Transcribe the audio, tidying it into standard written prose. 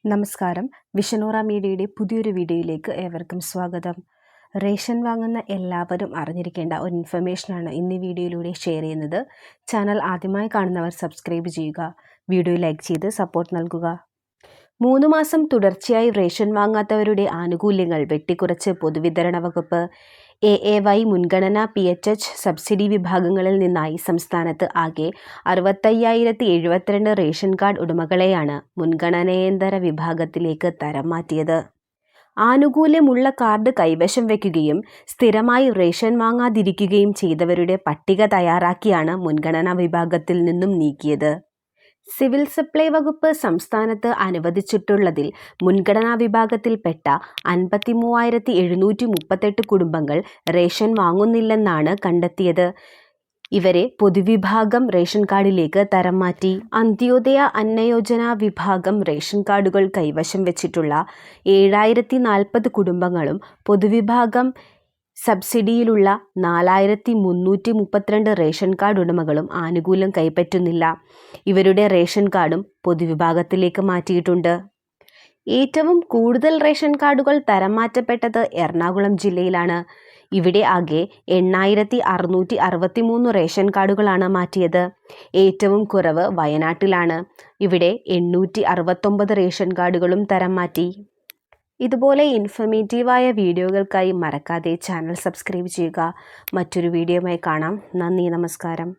നമസ്കാരം. വിഷനോറ മീഡിയയുടെ പുതിയൊരു വീഡിയോയിലേക്ക് ഏവർക്കും സ്വാഗതം. റേഷൻ വാങ്ങുന്ന എല്ലാവരും അറിഞ്ഞിരിക്കേണ്ട ഒരു ഇൻഫർമേഷനാണ് ഇന്ന് ഈ വീഡിയോയിലൂടെ ഷെയർ ചെയ്യുന്നത്. ചാനൽ ആദ്യമായി കാണുന്നവർ സബ്സ്ക്രൈബ് ചെയ്യുക, വീഡിയോ ലൈക്ക് ചെയ്ത് സപ്പോർട്ട് നൽകുക. 3 മാസം തുടർച്ചയായി റേഷൻ വാങ്ങാത്തവരുടെ ആനുകൂല്യങ്ങൾ വെട്ടിക്കുറച്ച് പൊതുവിതരണ വകുപ്പ്. AAY മുൻഗണനാ PHH സബ്സിഡി വിഭാഗങ്ങളിൽ നിന്നായി സംസ്ഥാനത്ത് ആകെ 65,072 റേഷൻ കാർഡ് ഉടമകളെയാണ് മുൻഗണനേതര വിഭാഗത്തിലേക്ക് തരം മാറ്റിയത്. ആനുകൂല്യമുള്ള കാർഡ് കൈവശം വയ്ക്കുകയും സ്ഥിരമായി റേഷൻ വാങ്ങാതിരിക്കുകയും ചെയ്തവരുടെ പട്ടിക തയ്യാറാക്കിയാണ് മുൻഗണനാ വിഭാഗത്തിൽ നിന്നും നീക്കിയത്. സിവിൽ സപ്ലൈ വകുപ്പ് സംസ്ഥാനത്ത് അനുവദിച്ചിട്ടുള്ളതിൽ മുൻഗണനാ വിഭാഗത്തിൽപ്പെട്ട 53,738 കുടുംബങ്ങൾ റേഷൻ വാങ്ങുന്നില്ലെന്നാണ് കണ്ടെത്തിയത്. ഇവരെ പൊതുവിഭാഗം റേഷൻ കാർഡിലേക്ക് തരം മാറ്റി. അന്ത്യോദയ അന്നയോജന വിഭാഗം റേഷൻ കാർഡുകൾ കൈവശം വെച്ചിട്ടുള്ള 7,040 കുടുംബങ്ങളും പൊതുവിഭാഗം സബ്സിഡിയിലുള്ള 4,332 റേഷൻ കാർഡ് ഉടമകളും ആനുകൂല്യം കൈപ്പറ്റുന്നില്ല. ഇവരുടെ റേഷൻ കാർഡും പൊതുവിഭാഗത്തിലേക്ക് മാറ്റിയിട്ടുണ്ട്. ഏറ്റവും കൂടുതൽ റേഷൻ കാർഡുകൾ തരം മാറ്റപ്പെട്ടത് എറണാകുളം ജില്ലയിലാണ്. ഇവിടെ ആകെ 8,663 റേഷൻ കാർഡുകളാണ് മാറ്റിയത്. ഏറ്റവും കുറവ് വയനാട്ടിലാണ്. ഇവിടെ 869 റേഷൻ കാർഡുകളും തരം മാറ്റി. ഇതുപോലെ ഇൻഫർമേറ്റീവായ വീഡിയോകൾക്കായി മറക്കാതെ ചാനൽ സബ്സ്ക്രൈബ് ചെയ്യുക. മറ്റൊരു വീഡിയോയുമായി കാണാം. നന്ദി, നമസ്കാരം.